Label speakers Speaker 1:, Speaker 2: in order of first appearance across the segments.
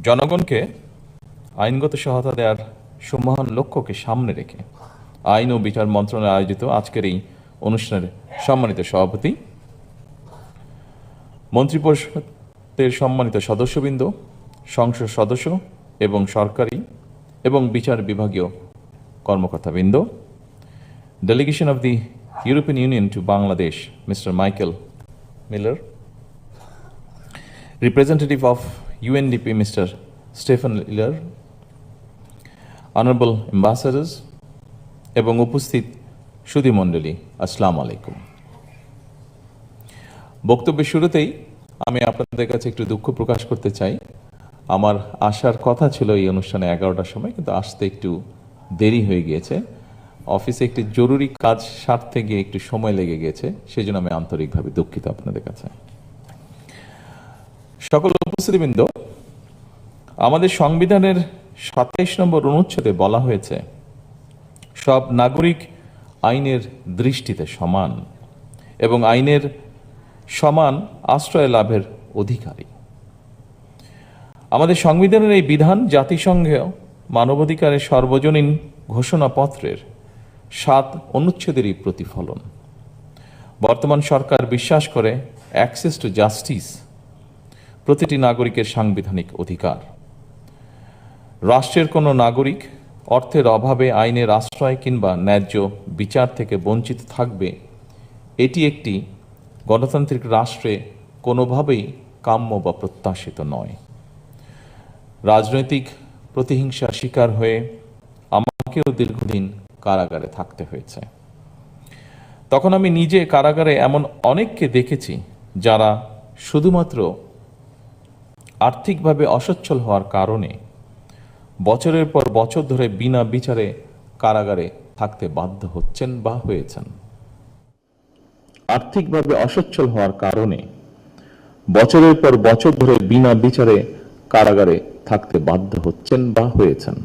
Speaker 1: জনগণকে আইনগত সহায়তা দেওয়ার সম্মোহন লক্ষ্যকে সামনে রেখে আইন ও বিচার মন্ত্রণালয় আয়োজিত আজকের এই অনুষ্ঠানের সম্মানিত সভাপতি, মন্ত্রিপরিষদের সম্মানিত সদস্যবৃন্দ, সংসদ সদস্য এবং সরকারি এবং বিচার বিভাগীয় কর্মকর্তাবৃন্দ, delegation of the European Union to Bangladesh mister Michael Miller, representative of UNDP Mr. Stephen Iller, honorable ambassadors এবং উপস্থিত সুধীমণ্ডলী, আসসালামু আলাইকুম। বক্তব্যের শুরুতেই আমি আপনাদের কাছে একটু দুঃখ প্রকাশ করতে চাই। আমার আসার কথা ছিল এই অনুষ্ঠানে 11টার সময়, কিন্তু আসতে একটু দেরি হয়ে গিয়েছে। অফিসে একটি জরুরি কাজ সারতে গিয়ে একটু সময় লেগে গিয়েছে, সেই জন্য আমি আন্তরিকভাবে দুঃখিত আপনাদের কাছে। সকল উপস্থিতিবৃন্দ, আমাদের সংবিধানের 27 নম্বর অনুচ্ছেদে বলা হয়েছে সব নাগরিক আইনের দৃষ্টিতে সমান এবং আইনের সমান আশ্রয় লাভের অধিকারী। আমাদের সংবিধানের এই বিধান জাতিসংঘের মানবাধিকারের সর্বজনীন ঘোষণাপত্রের 7 অনুচ্ছেদেরই প্রতিফলন। বর্তমান সরকার বিশ্বাস করে অ্যাক্সেস টু জাস্টিস প্রতিটি নাগরিকের সাংবিধানিক অধিকার। রাষ্ট্রের কোনো নাগরিক অর্থের অভাবে আইনের আশ্রয় কিংবা ন্যায্য বিচার থেকে বঞ্চিত থাকবে, এটি একটি গণতান্ত্রিক রাষ্ট্রে কোনোভাবেই কাম্য বা প্রত্যাশিত নয়। রাজনৈতিক প্রতিহিংসার শিকার হয়ে আমাকেও দীর্ঘদিন কারাগারে থাকতে হয়েছে। তখন আমি নিজে কারাগারে এমন অনেককে দেখেছি যারা শুধুমাত্র আর্থিকভাবে অসচ্ছল হওয়ার কারণে বছরের পর বছর ধরে বিনা বিচারে কারাগারে থাকতে বাধ্য হচ্ছেন বা হয়েছেন। আর্থিকভাবে অসচ্ছল হওয়ার কারণে বছরের পর বছর ধরে বিনা বিচারে কারাগারে থাকতে বাধ্য হচ্ছেন বা হয়েছেন।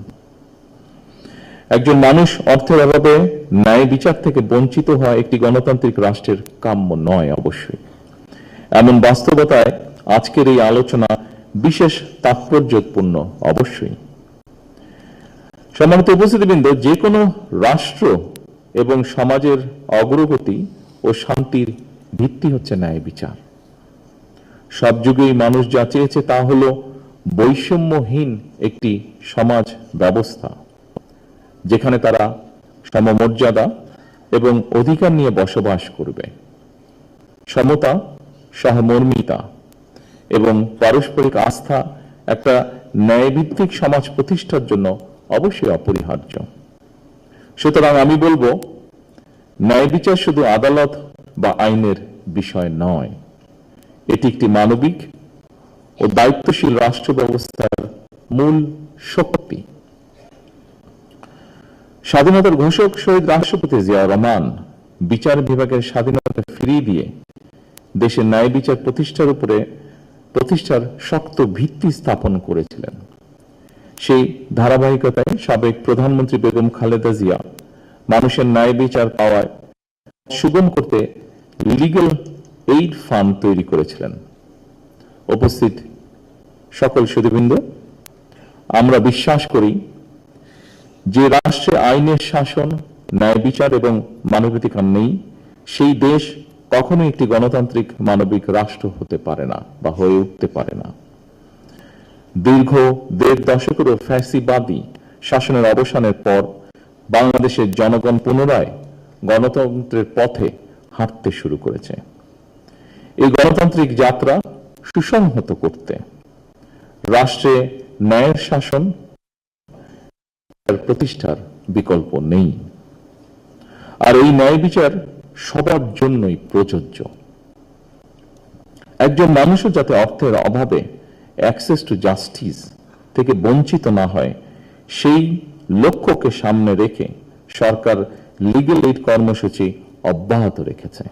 Speaker 1: একজন মানুষ অর্থের অভাবে ন্যায় বিচার থেকে বঞ্চিত হওয়া একটি গণতান্ত্রিক রাষ্ট্রের কাম্য নয়। অবশ্যই এমন বাস্তবতায় আজকের এই আলোচনা বিশেষ তাৎপর্যপূর্ণ। অবশ্যই সম্মানিত উপস্থিতিবৃন্দ, যে কোনো রাষ্ট্র এবং সমাজের অগ্রগতি ও শান্তির ভিত্তি হচ্ছে ন্যায় বিচার। সব যুগেই মানুষ যা চেয়েছে তা হলো বৈষম্যহীন একটি সমাজ ব্যবস্থা, যেখানে তারা সমমর্যাদা এবং অধিকার নিয়ে বসবাস করবে। সমতা, সহমর্মিতা এবং পারস্পরিক আস্থা একটা ন্যায়ভিত্তিক সমাজ প্রতিষ্ঠার জন্য অবশ্যই অপরিহার্য। সুতরাং আমি বলবো, ন্যায় বিচার শুধু আদালত বা আইনের বিষয় নয়, এটি একটি মানবিক ও দায়িত্বশীল রাষ্ট্র ব্যবস্থার মূল শক্তি। স্বাধীনতার ঘোষক শহীদ রাষ্ট্রপতি জিয়া রহমান বিচার বিভাগের স্বাধীনতা ফিরিয়ে দিয়ে দেশের ন্যায় বিচার প্রতিষ্ঠার শক্ত ভিত্তি স্থাপন করেছিলেন। সেই ধারাবাহিকতায় সাবেক প্রধানমন্ত্রী বেগম খালেদা জিয়া মানুষের ন্যায় বিচার পাওয়ায় সুগম করতে লিগ্যাল এইড ফান্ড তৈরি করেছিলেন। উপস্থিত সকল সুধীবৃন্দ, আমরা বিশ্বাস করি যে রাষ্ট্রে আইনের শাসন, ন্যায় বিচার এবং মানবাধিকার নেই, সেই দেশ কখনো একটি গণতান্ত্রিক মানবিক রাষ্ট্র হতে পারে না বা হয়ে উঠতে পারে না। দীর্ঘ 1.5 দশকেরও ফ্যাসিবাদী শাসনের অবসানের পর বাংলাদেশের জনগণ পুনরায় গণতন্ত্রের পথে হাঁটতে শুরু করেছে। এই গণতান্ত্রিক যাত্রা সুসংহত করতে রাষ্ট্রে ন্যায়ের শাসন প্রতিষ্ঠার বিকল্প নেই, আর এই ন্যায় বিচার সবার জন্যই প্রযোজ্য। একজন মানুষও যাতে অর্থের অভাবে অ্যাক্সেস টু জাস্টিস থেকে বঞ্চিত না হয়, সেই লক্ষ্যকে সামনে রেখে সরকার লিগ্যাল এইড কর্মসূচি অব্যাহত রেখেছে।